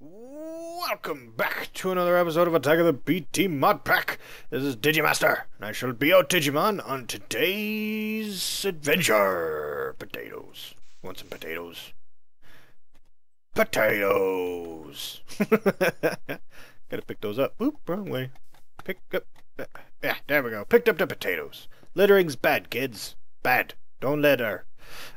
Welcome back to another episode of Attack of the BT Mod Pack. This is Digimaster, and I shall be your Digimon on today's adventure. Potatoes. Want some potatoes? Potatoes! Gotta pick those up. Oop, wrong way. Pick up. Yeah, there we go. Picked up the potatoes. Littering's bad, kids. Bad. Don't litter.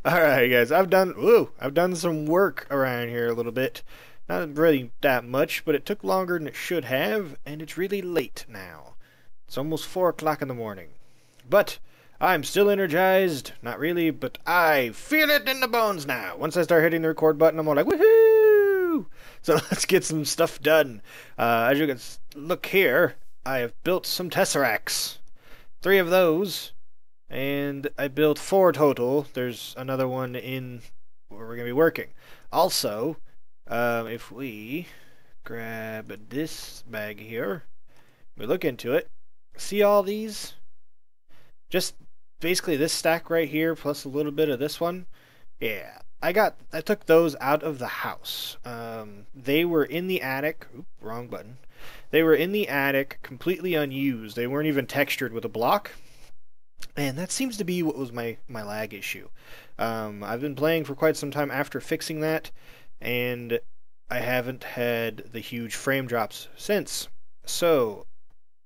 Alright, guys. I've done some work around here a little bit. Not really that much, but it took longer than it should have, and it's really late now. It's almost 4 o'clock in the morning. But I'm still energized. Not really, but I feel it in the bones now. Once I start hitting the record button, I'm all like, woohoo! So let's get some stuff done. As you can look here, I have built some Tesseracts. 3 of those, and I built 4 total. There's another one in where we're going to be working. Also, if we grab this bag here, we look into it, see all these? Just basically this stack right here, plus a little bit of this one. Yeah, I took those out of the house. They were in the attic. Oop, wrong button. They were in the attic, completely unused. They weren't even textured with a block. And that seems to be what was my lag issue. I've been playing for quite some time after fixing that, and I haven't had the huge frame drops since. So,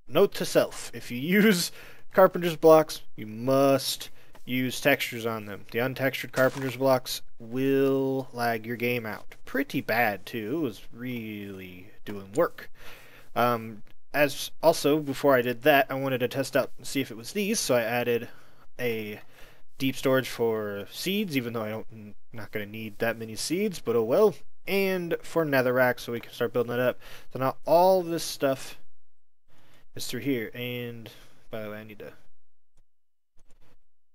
note to self, if you use carpenter's blocks, you must use textures on them. The untextured carpenter's blocks will lag your game out. Pretty bad, too. It was really doing work. As also, before I did that, I wanted to test out and see if it was these, so I added a deep storage for seeds, even though I'm not going to need that many seeds, but oh well. And for netherrack, so we can start building that up. So now all this stuff is through here. And by the way, I need to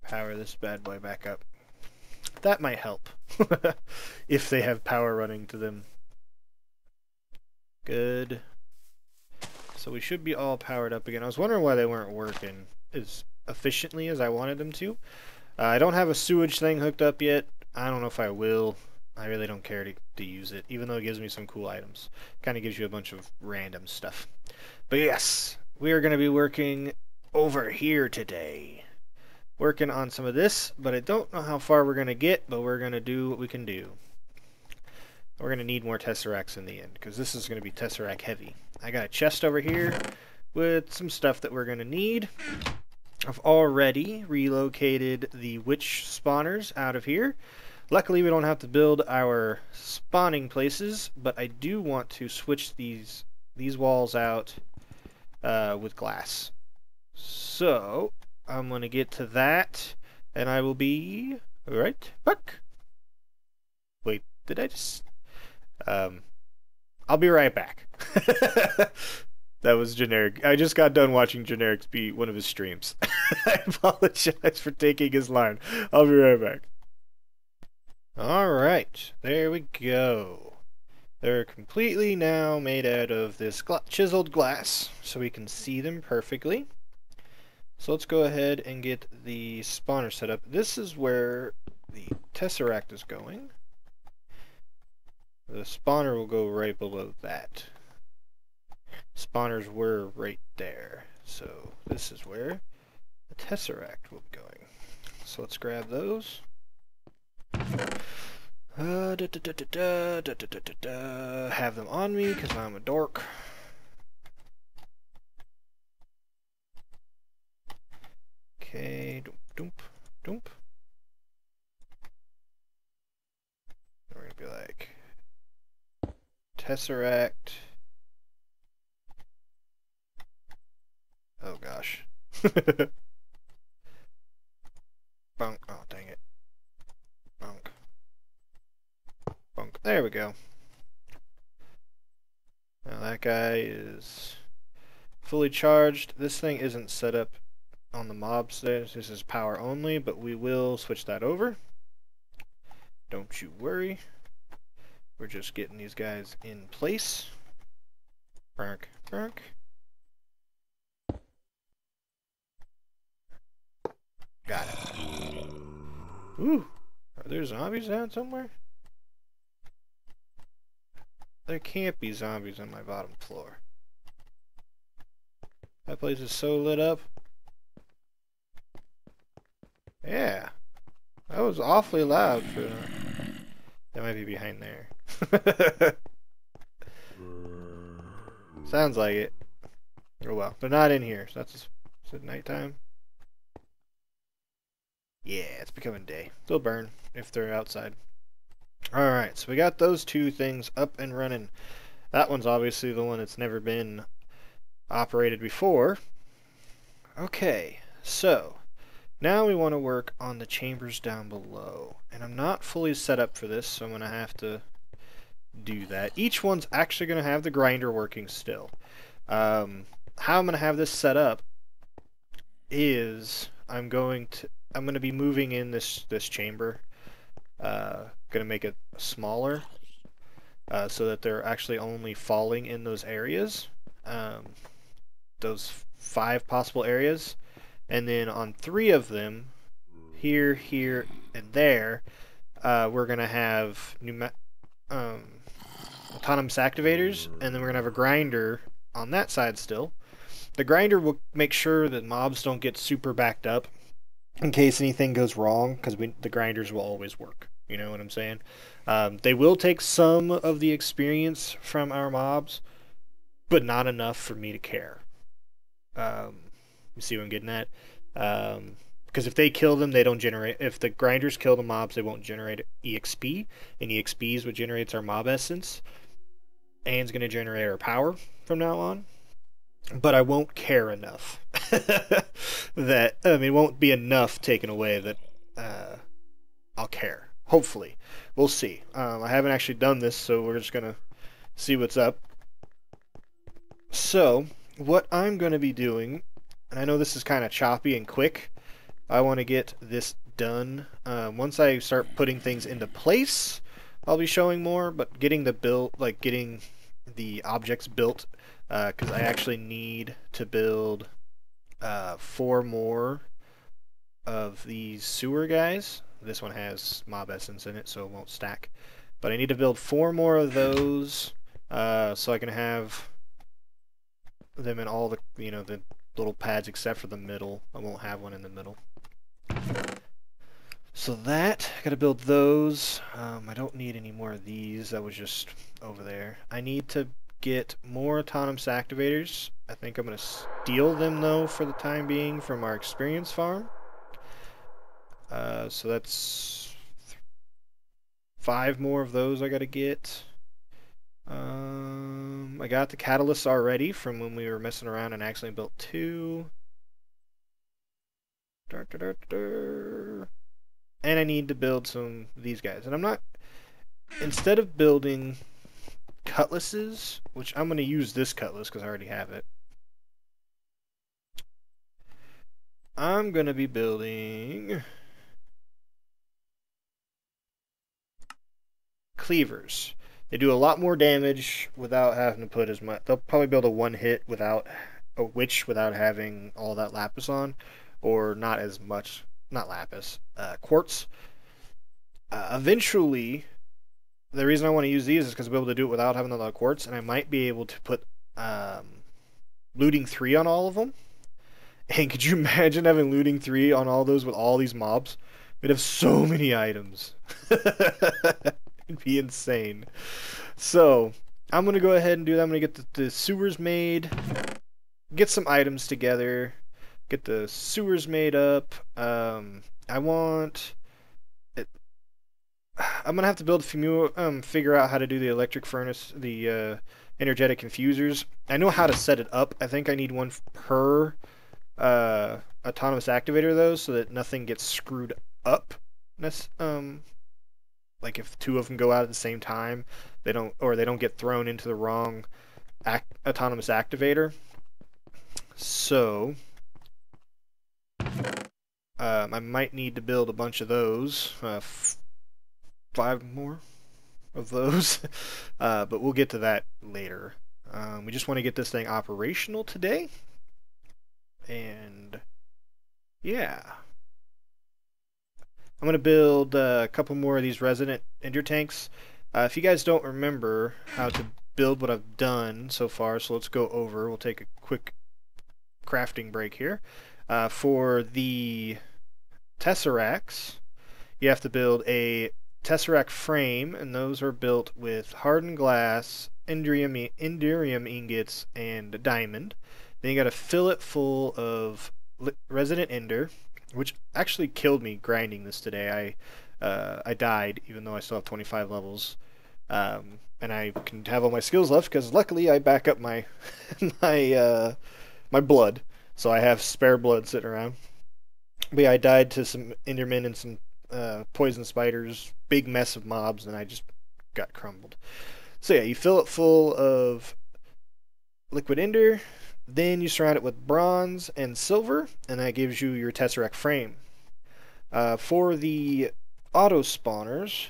power this bad boy back up. That might help if they have power running to them. Good. So we should be all powered up again. I was wondering why they weren't working as efficiently as I wanted them to. I don't have a sewage thing hooked up yet. I don't know if I will. I really don't care to use it, even though it gives me some cool items. Kind of gives you a bunch of random stuff. But yes, we are going to be working over here today. Working on some of this, but I don't know how far we're going to get, but we're going to do what we can do. We're going to need more Tesseracts in the end, because this is going to be Tesseract heavy. I got a chest over here with some stuff that we're going to need. I've already relocated the witch spawners out of here. Luckily, we don't have to build our spawning places, but I do want to switch these walls out with glass. So, I'm going to get to that, and I will be right back. Wait, did I just... I'll be right back. That was Generic. I just got done watching Generic's be one of his streams. I apologize for taking his line. I'll be right back. Alright, there we go. They're completely now made out of this chiseled glass, so we can see them perfectly. So let's go ahead and get the spawner set up. This is where the Tesseract is going. The spawner will go right below that. Spawners were right there, so this is where the Tesseract will be going. So let's grab those. Have them on me because I'm a dork. Okay, doomp, doomp. We're gonna be like Tesseract. Oh gosh. Bunk. Oh dang it. Bunk. Bunk. There we go. Now that guy is fully charged. This thing isn't set up on the mobs. This is power only, but we will switch that over. Don't you worry. We're just getting these guys in place. Bark, bark. Got it. Ooh, are there zombies out somewhere? there can't be zombies on my bottom floor. That place is so lit up. Yeah. That was awfully loud for that. That might be behind there. Sounds like it. Oh well. They're not in here, so that's is it nighttime? Yeah, it's becoming day. They'll burn if they're outside. Alright, so we got those two things up and running. That one's obviously the one that's never been operated before. Okay, so now we want to work on the chambers down below. And I'm not fully set up for this, so I'm going to have to do that. Each one's actually going to have the grinder working still. How I'm going to have this set up is I'm going to be moving in this chamber. Going to make it smaller so that they're actually only falling in those areas. Those 5 possible areas. And then on 3 of them, here, here, and there, we're going to have autonomous activators, and then we're going to have a grinder on that side still. The grinder will make sure that mobs don't get super backed up in case anything goes wrong, because the grinders will always work. You know what I'm saying? They will take some of the experience from our mobs, but not enough for me to care. You see what I'm getting at? Because if they kill them, they don't generate... If the grinders kill the mobs, they won't generate EXP, and EXP is what generates our mob essence, and it's going to generate our power from now on. But I won't care enough. That, I mean, it won't be enough taken away that I'll care. Hopefully. We'll see. I haven't actually done this, so we're just going to see what's up. So, what I'm going to be doing, and I know this is kind of choppy and quick, I want to get this done. Once I start putting things into place, I'll be showing more, but getting the build, like getting the objects built, because I actually need to build 4 more of these sewer guys. This one has mob essence in it, so it won't stack. But I need to build 4 more of those, so I can have them in all the, you know, the little pads except for the middle. I won't have one in the middle. So that, I gotta build those. I don't need any more of these. That was just over there. I need to get more autonomous activators. I think I'm gonna steal them though for the time being from our experience farm. So that's 5 more of those I gotta get. I got the catalysts already from when we were messing around and accidentally built 2. And I need to build some of these guys. And I'm not... Instead of building cutlasses, which I'm going to use this cutlass because I already have it, I'm going to be building cleavers. They do a lot more damage without having to put as much. They'll probably build a 1-hit without a witch without having all that lapis on, or not as much. Not lapis, quartz. Eventually, the reason I want to use these is because I'll be able to do it without having a lot of quartz, and I might be able to put looting 3 on all of them. And could you imagine having looting 3 on all those with all these mobs? We'd have so many items. It'd be insane. So, I'm going to go ahead and do that. I'm going to get the sewers made, get some items together, get the sewers made up. I want it. I'm gonna have to build a few more, figure out how to do the electric furnace, the energetic infusers. I know how to set it up. I think I need one per autonomous activator though, so that nothing gets screwed up. Like if 2 of them go out at the same time, they don't get thrown into the wrong autonomous activator. So I might need to build a bunch of those, 5 more of those, but we'll get to that later. We just want to get this thing operational today, and yeah. I'm going to build a couple more of these resident ender tanks. If you guys don't remember how to build what I've done so far, so let's go over. We'll take a quick crafting break here. For the tesseracts, you have to build a tesseract frame, and those are built with hardened glass, indurium ingots, and diamond. Then you got to fill it full of resident ender, which actually killed me grinding this today. I died, even though I still have 25 levels. And I can have all my skills left because luckily I back up my my blood, so I have spare blood sitting around. But yeah, I died to some endermen and some poison spiders, big mess of mobs, and I just got crumbled. So yeah, you fill it full of liquid ender, then you surround it with bronze and silver, and that gives you your tesseract frame. For the auto spawners,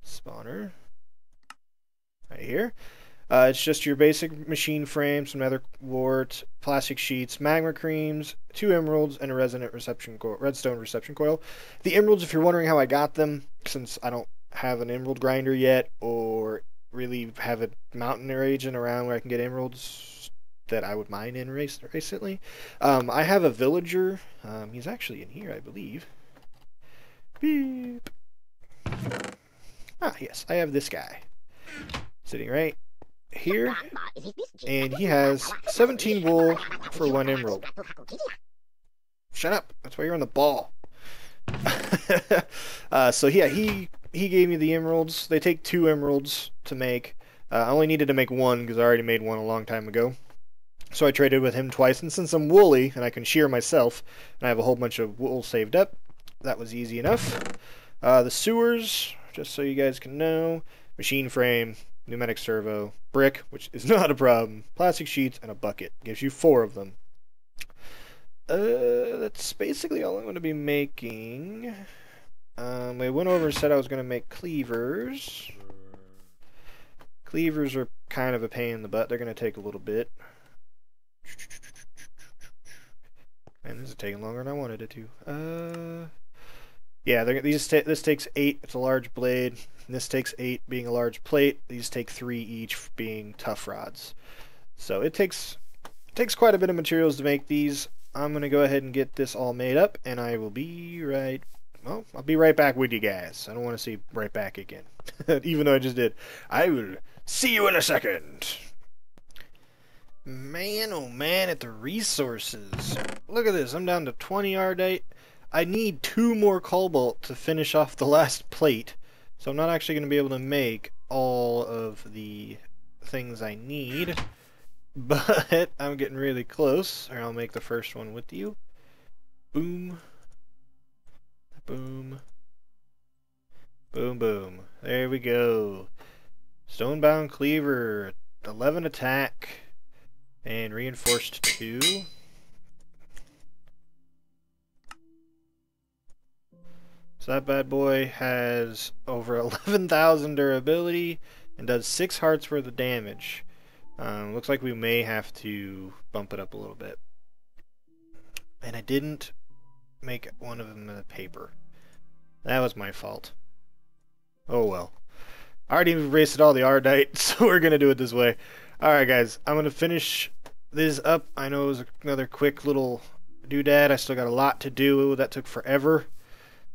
spawner right here. It's just your basic machine frame, some nether wart, plastic sheets, magma creams, 2 emeralds, and a redstone reception coil. The emeralds, if you're wondering how I got them, since I don't have an emerald grinder yet, or really have a mountain region around where I can get emeralds that I would mine in recently. I have a villager. He's actually in here, I believe. Beep. Ah, yes, I have this guy sitting right here, and he has 17 wool for 1 emerald. Shut up, that's why you're on the ball. So yeah, he gave me the emeralds. They take 2 emeralds to make. I only needed to make 1 because I already made 1 a long time ago. So I traded with him twice, and since I'm woolly and I can shear myself, and I have a whole bunch of wool saved up, that was easy enough. The sewers, just so you guys can know: machine frame, pneumatic servo, brick, which is not a problem, plastic sheets, and a bucket. Gives you 4 of them. That's basically all I'm going to be making. I went over and said I was going to make cleavers. Cleavers are kind of a pain in the butt. They're going to take a little bit. Man, this is taking longer than I wanted it to. Yeah, this takes 8. It's a large blade. This takes 8, being a large plate. These take 3 each, being tough rods. So it takes quite a bit of materials to make these. I'm gonna go ahead and get this all made up, and I will be right. Well, I'll be right back with you guys. I don't want to see right back again, even though I just did. I will see you in a second. Man, oh man, at the resources. Look at this. I'm down to 20 ardite. I need 2 more cobalt to finish off the last plate, so I'm not actually going to be able to make all of the things I need, but I'm getting really close. Or I'll make the first one with you. Boom. Boom. Boom, boom. There we go. Stonebound cleaver, 11 attack, and reinforced 2. So that bad boy has over 11,000 durability and does 6 hearts worth of damage. Looks like we may have to bump it up a little bit. And I didn't make one of them in the paper. That was my fault. Oh well. I already wasted all the ardite, so we're gonna do it this way. Alright guys, I'm gonna finish this up. I know it was another quick little doodad. I still got a lot to do. That took forever.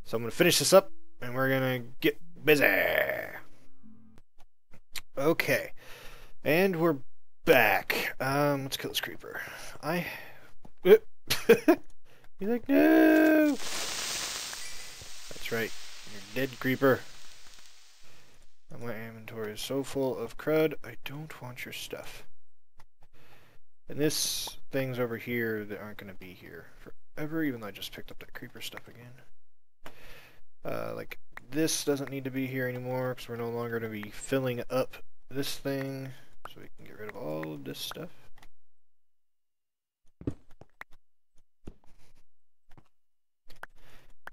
So I'm going to finish this up, and we're going to get busy. Okay. And we're back. Let's kill this creeper. He's like, no! That's right. You're dead, creeper. My inventory is so full of crud, I don't want your stuff. And this thing's over here that aren't going to be here forever, even though I just picked up that creeper stuff again. Like, this doesn't need to be here anymore, because we're no longer going to be filling up this thing, so we can get rid of all of this stuff.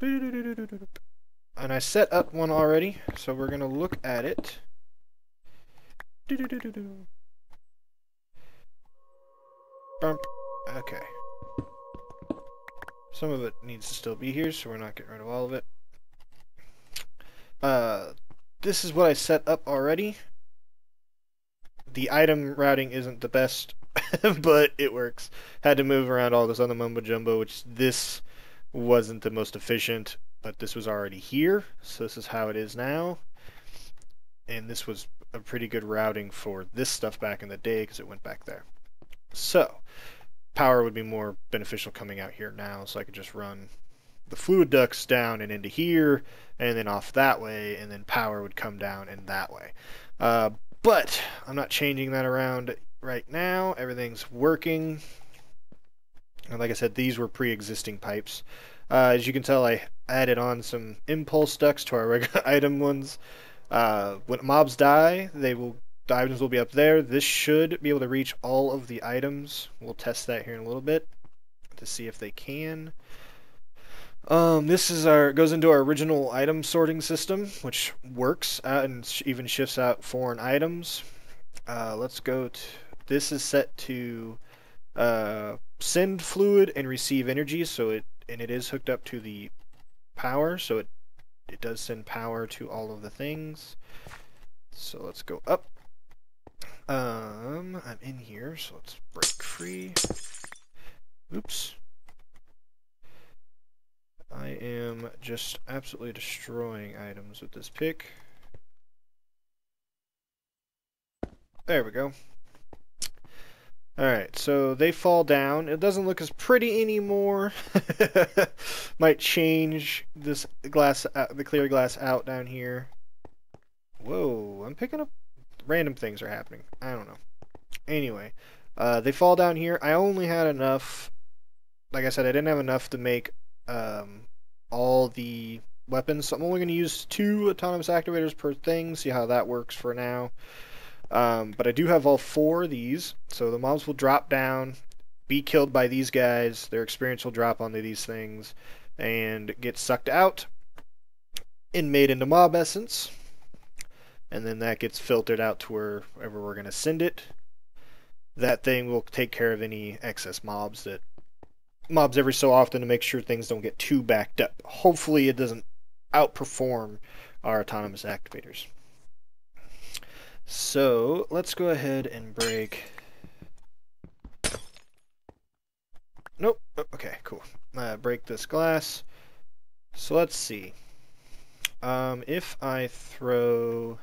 And I set up one already, so we're going to look at it. Bump. Okay. Some of it needs to still be here, so we're not getting rid of all of it. this is what I set up already. The item routing isn't the best, but it works. Had to move around all this other mumbo jumbo, which this wasn't the most efficient, but this was already here, so this is how it is now. And this was a pretty good routing for this stuff back in the day because it went back there. So power would be more beneficial coming out here now, so I could just run the fluid ducts down and into here, and then off that way, and then power would come down and that way. But I'm not changing that around right now. Everything's working. And like I said, these were pre-existing pipes. As you can tell, I added on some impulse ducts to our regular item ones. When mobs die, the items will be up there. This should be able to reach all of the items. We'll test that here in a little bit to see if they can. This is goes into our original item sorting system, which works and even shifts out foreign items. Let's go to, this is set to send fluid and receive energy, so it is hooked up to the power, so it does send power to all of the things. So let's go up. I'm in here, so let's break free. Oops. I am just absolutely destroying items with this pick. There we go. Alright, so they fall down. It doesn't look as pretty anymore. Might change this glass, the clear glass out down here. Whoa, I'm picking up random things are happening. I don't know. Anyway, they fall down here. I only had enough, like I said, I didn't have enough to make all the weapons, so I'm only going to use 2 autonomous activators per thing, see how that works for now. But I do have all 4 of these, so the mobs will drop down, be killed by these guys, their experience will drop onto these things, and get sucked out and made into mob essence, and then that gets filtered out to wherever we're going to send it. That thing will take care of any excess mobs every so often to make sure things don't get too backed up. Hopefully it doesn't outperform our autonomous activators. So let's go ahead and break. Nope. Okay, cool. Break this glass. So let's see. If I throw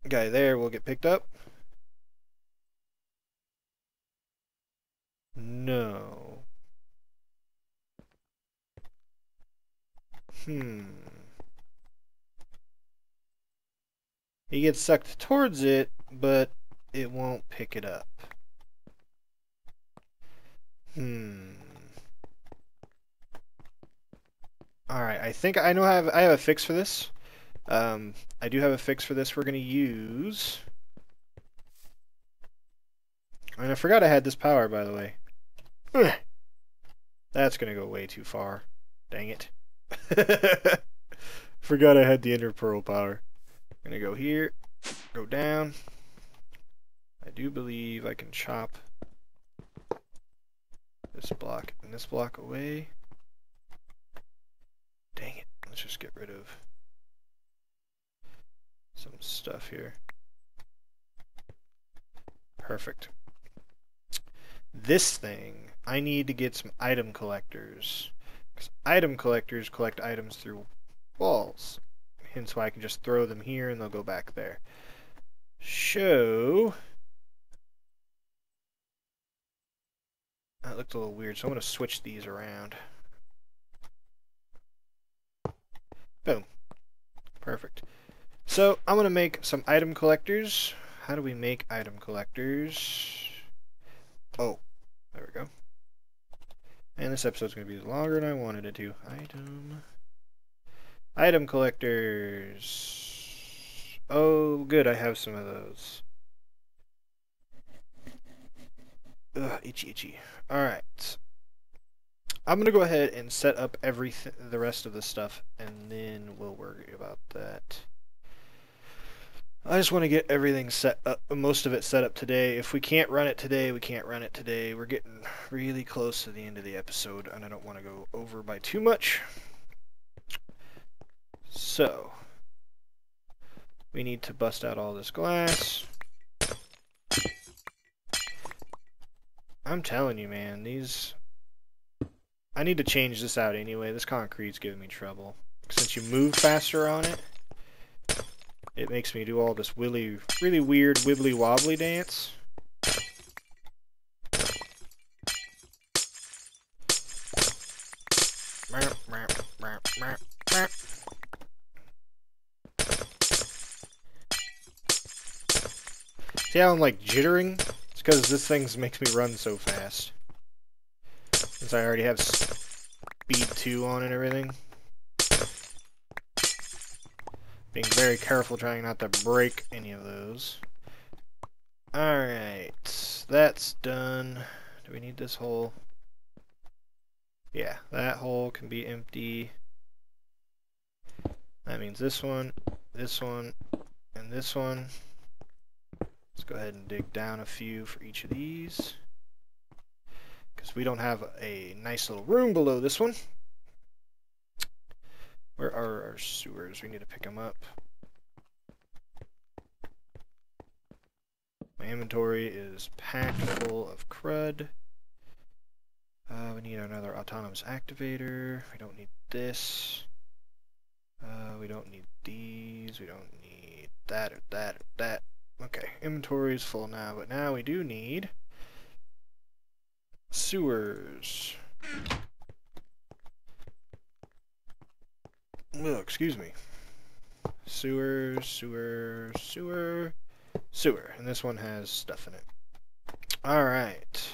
a guy there, will get picked up. No. He gets sucked towards it, but it won't pick it up. Alright, I think I know I have a fix for this. I do have a fix for this. We're going to use... And I forgot I had this power, by the way. That's going to go way too far. Dang it. Forgot I had the Ender Pearl power. I'm going to go here, go down. I do believe I can chop this block and this block away. Dang it. Let's just get rid of some stuff here. Perfect. This thing, I need to get some item collectors. Because item collectors collect items through walls. Hence why I can just throw them here and they'll go back there. So, that looked a little weird, so I'm going to switch these around. Boom. Perfect. So, I'm going to make some item collectors. How do we make item collectors? Oh, there we go. And this episode's going to be longer than I wanted it to. Item collectors. Oh, good, I have some of those. Ugh, itchy, itchy. Alright. I'm going to go ahead and set up the rest of the stuff, and then we'll worry about that. I just want to get everything set up, most of it set up today. If we can't run it today, we can't run it today. We're getting really close to the end of the episode, and I don't want to go over by too much. So, we need to bust out all this glass. I'm telling you, man, these... I need to change this out anyway. This concrete's giving me trouble. Since you move faster on it, it makes me do all this really weird wibbly-wobbly dance. See how I'm like jittering? It's because this thing makes me run so fast. Since I already have speed 2 on and everything. Being very careful trying not to break any of those. Alright, that's done. Do we need this hole? Yeah, that hole can be empty. That means this one, and this one. Let's go ahead and dig down a few for each of these. Because we don't have a nice little room below this one. Where are our sewers? We need to pick them up. My inventory is packed full of crud. We need another autonomous activator. We don't need this. We don't need these. We don't need that or that or that. Okay, inventory is full now, but now we do need sewers. Oh, excuse me. Sewer, sewer, sewer, sewer. And this one has stuff in it. Alright.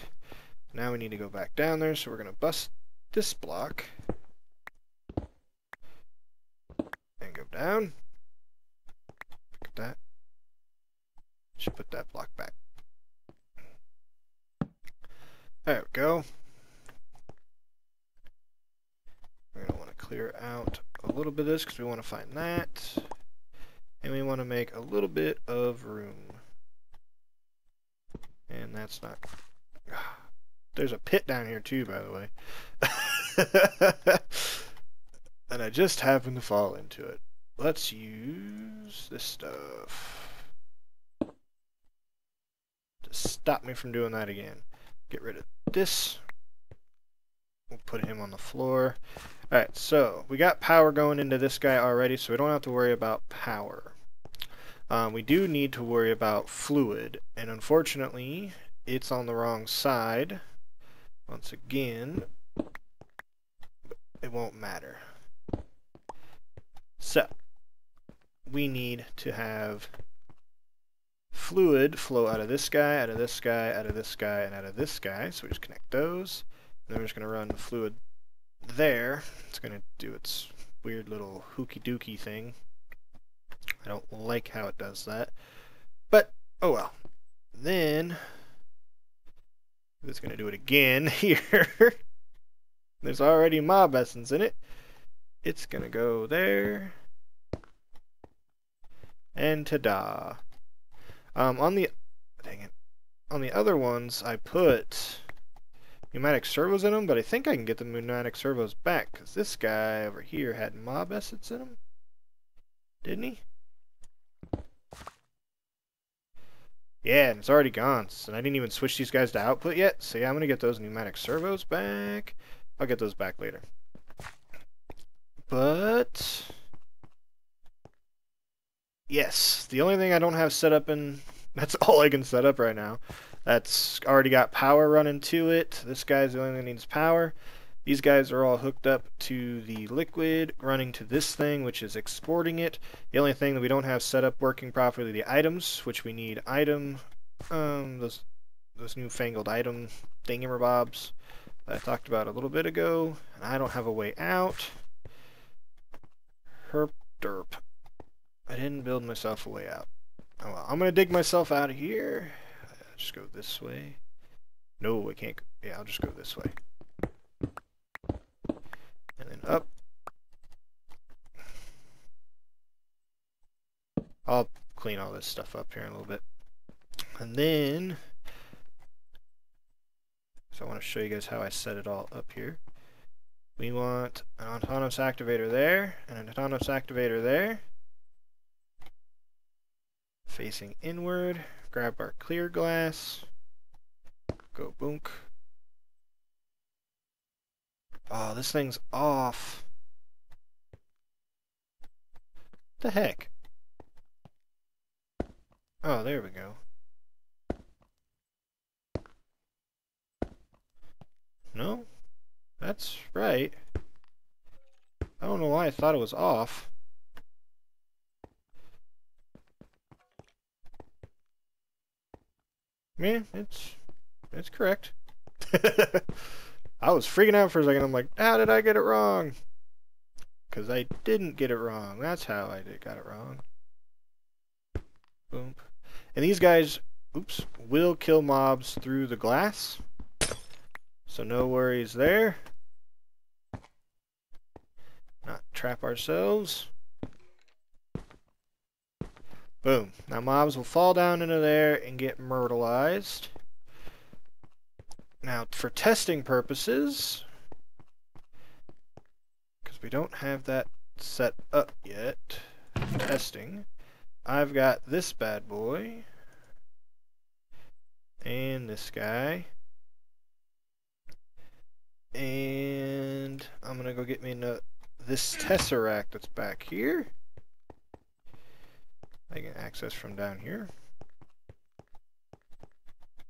Now we need to go back down there, so we're going to bust this block. And go down. Look at that. Should put that block back. There we go. We're going to want to clear out a little bit of this because we want to find that. And we want to make a little bit of room. And that's not... There's a pit down here too, by the way. And I just happened to fall into it. Let's use this stuff to stop me from doing that again. Get rid of this. We'll put him on the floor. Alright, so we got power going into this guy already, so we don't have to worry about power. We do need to worry about fluid, and unfortunately, it's on the wrong side. Once again, it won't matter. So, we need to have fluid flow out of this guy, out of this guy, out of this guy, and out of this guy. So we just connect those. And then we're just going to run fluid there. It's going to do its weird little hooky dookie thing. I don't like how it does that. But, oh well. Then, it's going to do it again here. There's already mob essence in it. It's going to go there. And ta-da. On the other ones, I put pneumatic servos in them, but I think I can get the pneumatic servos back, because this guy over here had mob essence in him. Didn't he? Yeah, and it's already gone, and I didn't even switch these guys to output yet, so yeah, I'm going to get those pneumatic servos back. I'll get those back later. But... yes, the only thing I don't have set up in... that's all I can set up right now. That's already got power running to it. This guy's the only thing that needs power. These guys are all hooked up to the liquid, running to this thing, which is exporting it. The only thing that we don't have set up working properly are the items, which we need item... those newfangled item thingamabobs that I talked about a little bit ago. And I don't have a way out. Herp derp. I didn't build myself a way out. Oh well, I'm gonna dig myself out of here. Just go this way. No, I can't. Yeah, I'll just go this way. And then up. I'll clean all this stuff up here in a little bit. And then, so I want to show you guys how I set it all up here. We want an autonomous activator there, and an autonomous activator there. Facing inward, grab our clear glass, go boonk. Oh, this thing's off. What the heck? Oh, there we go. No? That's right. I don't know why I thought it was off. Man, it's correct. I was freaking out for a second. I'm like, how did I get it wrong? Because I didn't get it wrong. That's how I got it wrong. Boom. And these guys, oops, will kill mobs through the glass. So no worries there. Not trap ourselves. Boom. Now mobs will fall down into there and get myrtleized. Now for testing purposes, because we don't have that set up yet, testing, I've got this bad boy and this guy. And I'm gonna go get me this tesseract that's back here. I can access from down here.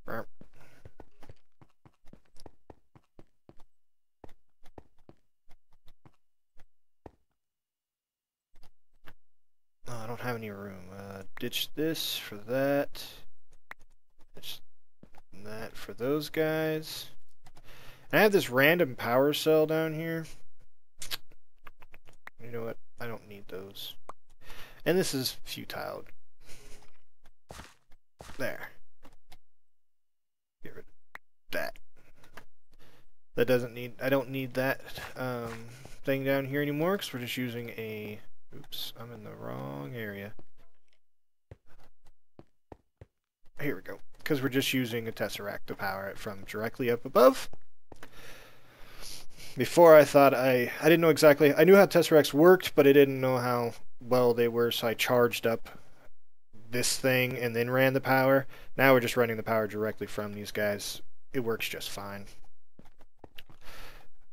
Oh, I don't have any room. Ditch this for that. Ditch that for those guys. And I have this random power cell down here. You know what? I don't need those. And this is futile. There. Get rid of that. That doesn't need, I don't need that thing down here anymore because we're just using a, oops, I'm in the wrong area. Here we go. Because we're just using a tesseract to power it from directly up above. Before I thought I didn't know exactly, I knew how tesseracts worked, but I didn't know how well they were, so I charged up this thing and then ran the power. Now we're just running the power directly from these guys. It works just fine.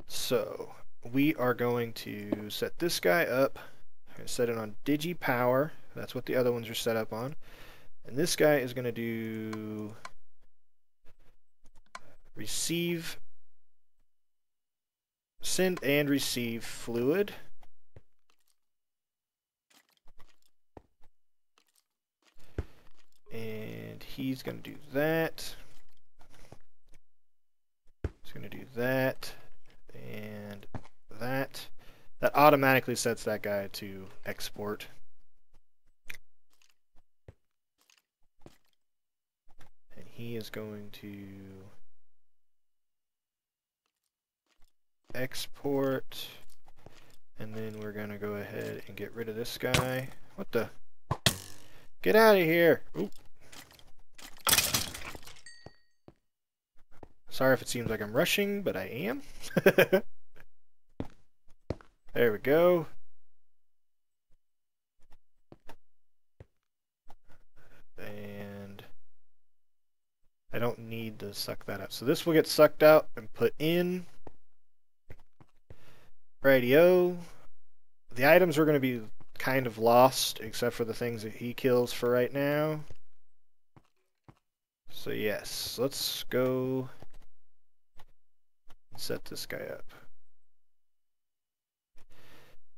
So we are going to set this guy up. I'm going to set it on Digi Power. That's what the other ones are set up on. And this guy is going to do receive, send and receive fluid. And he's going to do that. He's going to do that and that. That automatically sets that guy to export. And he is going to export. And then we're going to go ahead and get rid of this guy. What the? Get out of here! Oop. Sorry if it seems like I'm rushing, but I am. There we go. And I don't need to suck that up. So this will get sucked out and put in. Rightio. The items are going to be kind of lost, except for the things that he kills for right now. So yes, let's go set this guy up.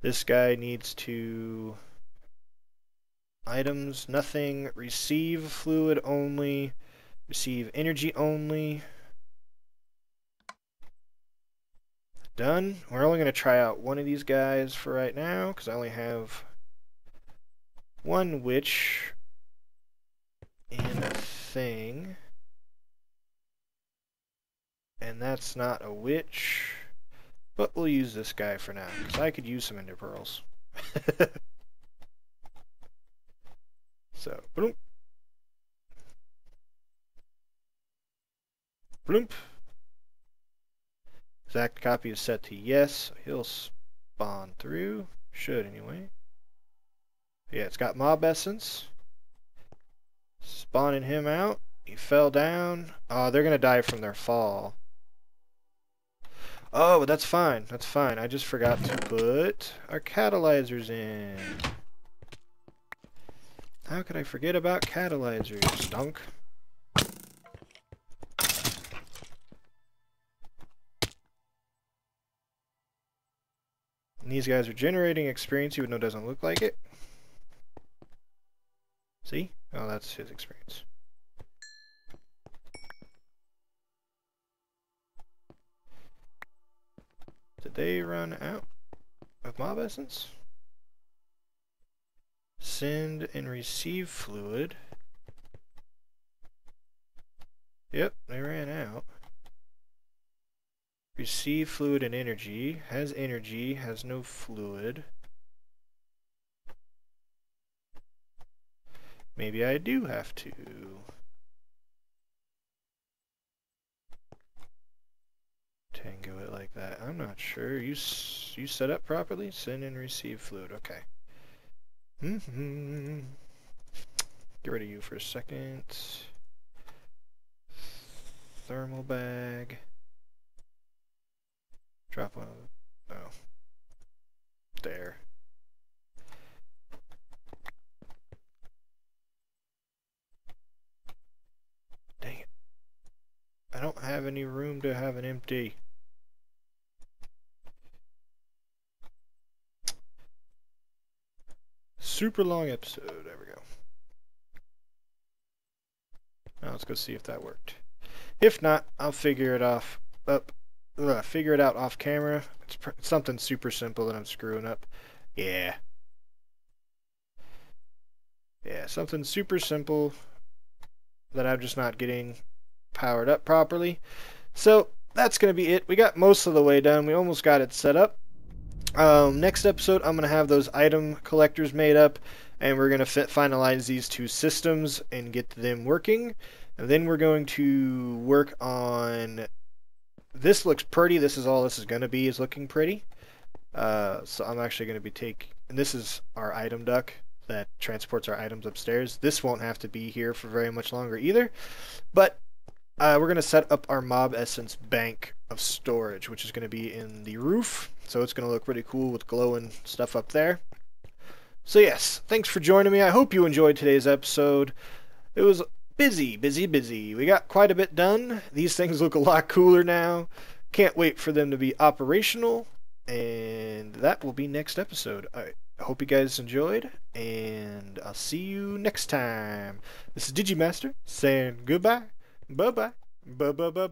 This guy needs to items, nothing, receive fluid only, receive energy only. Done. We're only going to try out one of these guys for right now because I only have one witch and a thing. And that's not a witch. But we'll use this guy for now, because I could use some ender pearls. So, bloop. Bloop. Exact copy is set to yes, so he'll spawn through. Should anyway. Yeah, it's got mob essence. Spawning him out. He fell down. Oh, they're gonna die from their fall. Oh, but that's fine. That's fine. I just forgot to put our catalyzers in. How could I forget about catalyzers, dunk? And these guys are generating experience, even though it doesn't look like it. See? Oh, that's his experience. Did they run out of mob essence? Send and receive fluid. Yep, they ran out. Receive fluid and energy. Has energy, has no fluid. Maybe I do have to. Tango it like that. I'm not sure. You set up properly? Send and receive fluid. Okay. Get rid of you for a second. Thermal bag. Drop one. Oh. There. Dang it. I don't have any room to have an empty. Super long episode. There we go. Now let's go see if that worked. If not, I'll figure it out off camera. It's something super simple that I'm screwing up. Yeah. Yeah, something super simple that I'm just not getting powered up properly. So that's going to be it. We got most of the way done. We almost got it set up. Next episode, I'm going to have those item collectors made up, and we're going to finalize these two systems and get them working. And then we're going to work on... This looks pretty. This is all this is going to be, is looking pretty. So I'm actually going to be and this is our item duck that transports our items upstairs. This won't have to be here for very much longer either. But we're going to set up our mob essence bank of storage, which is going to be in the roof. So it's going to look pretty cool with glowing stuff up there. So yes, thanks for joining me. I hope you enjoyed today's episode. It was busy. We got quite a bit done. These things look a lot cooler now. Can't wait for them to be operational. And that will be next episode. I hope you guys enjoyed, and I'll see you next time. This is Digimaster saying goodbye. Bye-bye. Bye-bye.